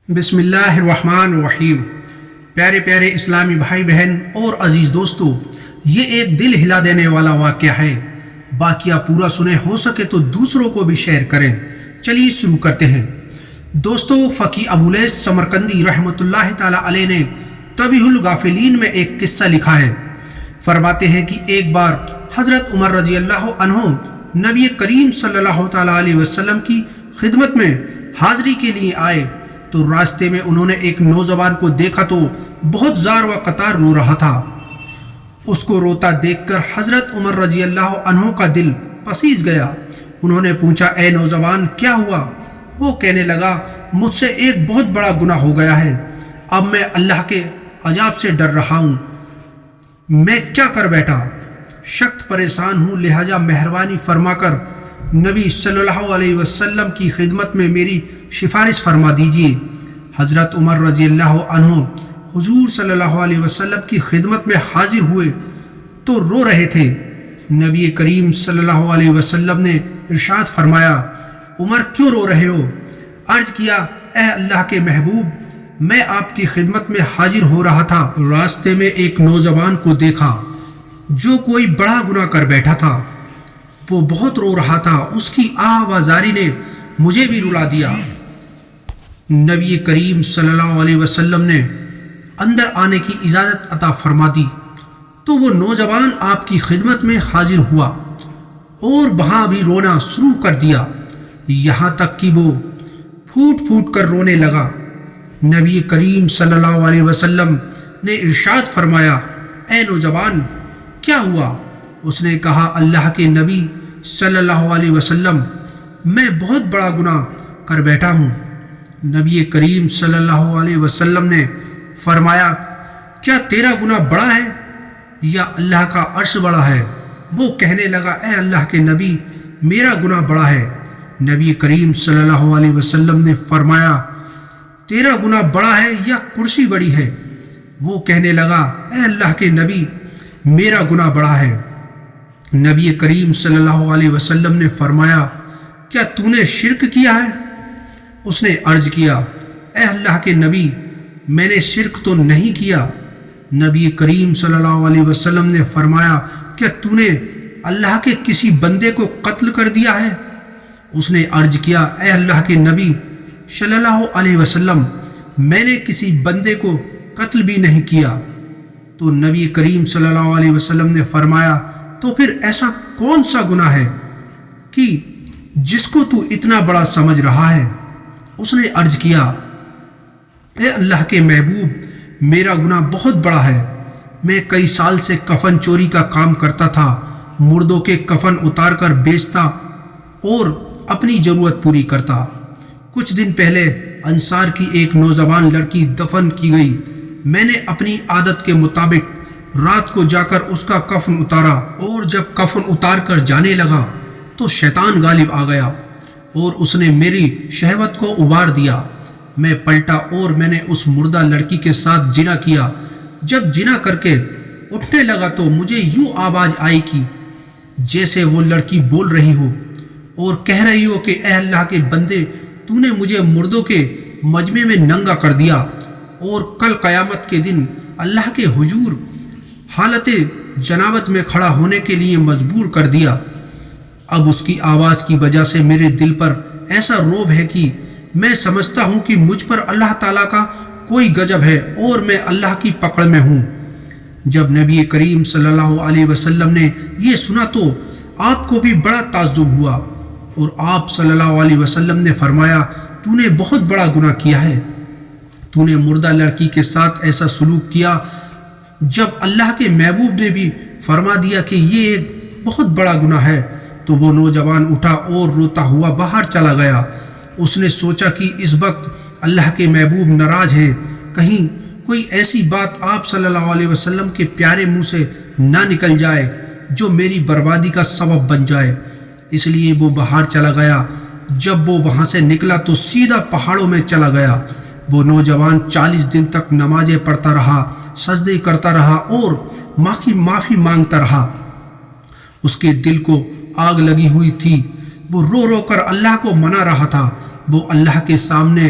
بسم اللہ الرحمن الرحیم۔ پیارے پیارے اسلامی بھائی بہن اور عزیز دوستو، یہ ایک دل ہلا دینے والا واقعہ ہے۔ واقعہ پورا سنیں، ہو سکے تو دوسروں کو بھی شیئر کریں۔ چلیے شروع کرتے ہیں۔ دوستو، فقی ابو لیث سمرقندی رحمۃ اللہ تعالی علیہ نے تبیح الغافلین میں ایک قصہ لکھا ہے۔ فرماتے ہیں کہ ایک بار حضرت عمر رضی اللہ عنہ نبی کریم صلی اللہ تعالی علیہ وسلم کی خدمت میں حاضری کے لیے آئے تو راستے میں انہوں نے ایک نوجوان کو دیکھا تو بہت زار و قطار رو رہا تھا۔ اس کو روتا دیکھ کر حضرت عمر رضی اللہ عنہ کا دل پسیج گیا۔ انہوں نے پوچھا، اے نوجوان، کیا ہوا؟ وہ کہنے لگا، مجھ سے ایک بہت بڑا گناہ ہو گیا ہے، اب میں اللہ کے عذاب سے ڈر رہا ہوں، میں کیا کر بیٹھا؟ سخت پریشان ہوں، لہٰذا مہربانی فرما کر نبی صلی اللہ علیہ وسلم کی خدمت میں میری سفارش فرما دیجیے۔ حضرت عمر رضی اللہ عنہ حضور صلی اللہ علیہ وسلم کی خدمت میں حاضر ہوئے تو رو رہے تھے۔ نبی کریم صلی اللہ علیہ وسلم نے ارشاد فرمایا، عمر کیوں رو رہے ہو؟ عرض کیا، اے اللہ کے محبوب، میں آپ کی خدمت میں حاضر ہو رہا تھا، راستے میں ایک نوجوان کو دیکھا جو کوئی بڑا گناہ کر بیٹھا تھا، وہ بہت رو رہا تھا، اس کی آہ و زاری نے مجھے بھی رلا دیا۔ نبی کریم صلی اللہ علیہ وسلم نے اندر آنے کی اجازت عطا فرما دی تو وہ نوجوان آپ کی خدمت میں حاضر ہوا اور وہاں بھی رونا شروع کر دیا، یہاں تک کہ وہ پھوٹ پھوٹ کر رونے لگا۔ نبی کریم صلی اللہ علیہ وسلم نے ارشاد فرمایا، اے نوجوان، کیا ہوا؟ اس نے کہا، اللہ کے نبی صلی اللہ علیہ وسلم، میں بہت بڑا گناہ کر بیٹھا ہوں۔ نبی کریم صلی اللہ علیہ وسلم نے فرمایا، کیا تیرا گناہ بڑا ہے یا اللہ کا عرش بڑا ہے؟ وہ کہنے لگا، اے اللہ کے نبی، میرا گناہ بڑا ہے۔ نبی کریم صلی اللہ علیہ وسلم نے فرمایا، تیرا گناہ بڑا ہے یا کرسی بڑی ہے؟ وہ کہنے لگا، اے اللہ کے نبی، میرا گناہ بڑا ہے۔ نبی کریم صلی اللہ علیہ وسلم نے فرمایا، کیا تو نے شرک کیا ہے؟ اس نے عرض کیا، اے اللہ کے نبی، میں نے شرک تو نہیں کیا۔ نبی کریم صلی اللہ علیہ وسلم نے فرمایا، کیا تو نے اللہ کے کسی بندے کو قتل کر دیا ہے؟ اس نے عرض کیا، اے اللہ کے نبی صلی اللہ علیہ وسلم، میں نے کسی بندے کو قتل بھی نہیں کیا۔ تو نبی کریم صلی اللہ علیہ وسلم نے فرمایا، تو پھر ایسا کون سا گناہ ہے کہ جس کو تو اتنا بڑا سمجھ رہا ہے؟ اس نے عرض کیا، اے اللہ کے محبوب، میرا گناہ بہت بڑا ہے، میں کئی سال سے کفن چوری کا کام کرتا تھا، مردوں کے کفن اتار کر بیچتا اور اپنی ضرورت پوری کرتا۔ کچھ دن پہلے انصار کی ایک نوجوان لڑکی دفن کی گئی، میں نے اپنی عادت کے مطابق رات کو جا کر اس کا کفن اتارا، اور جب کفن اتار کر جانے لگا تو شیطان غالب آ گیا اور اس نے میری شہوت کو ابار دیا۔ میں پلٹا اور میں نے اس مردہ لڑکی کے ساتھ جنا کیا۔ جب جنا کر کے اٹھنے لگا تو مجھے یوں آواز آئی کہ جیسے وہ لڑکی بول رہی ہو اور کہہ رہی ہو کہ اے اللہ کے بندے، تو نے مجھے مردوں کے مجمع میں ننگا کر دیا اور کل قیامت کے دن اللہ کے حضور حالت جنابت میں کھڑا ہونے کے لیے مجبور کر دیا۔ اب اس کی آواز کی وجہ سے میرے دل پر ایسا روب ہے کہ میں سمجھتا ہوں کہ مجھ پر اللہ تعالیٰ کا کوئی غضب ہے اور میں اللہ کی پکڑ میں ہوں۔ جب نبی کریم صلی اللہ علیہ وسلم نے یہ سنا تو آپ کو بھی بڑا تعجب ہوا اور آپ صلی اللہ علیہ وسلم نے فرمایا، تو نے بہت بڑا گناہ کیا ہے، تو نے مردہ لڑکی کے ساتھ ایسا سلوک کیا۔ جب اللہ کے محبوب نے بھی فرما دیا کہ یہ ایک بہت بڑا گناہ ہے تو وہ نوجوان اٹھا اور روتا ہوا باہر چلا گیا۔ اس نے سوچا کہ اس وقت اللہ کے محبوب ناراض ہیں، کہیں کوئی ایسی بات آپ صلی اللہ علیہ وسلم کے پیارے منہ سے نہ نکل جائے جو میری بربادی کا سبب بن جائے، اس لیے وہ باہر چلا گیا۔ جب وہ وہاں سے نکلا تو سیدھا پہاڑوں میں چلا گیا۔ وہ نوجوان 40 دن تک نمازیں پڑھتا رہا، سجدے کرتا رہا اور معافی مانگتا رہا۔ اس کے دل کو آگ لگی ہوئی تھی، وہ رو رو کر اللہ کو منا رہا تھا۔ وہ اللہ کے سامنے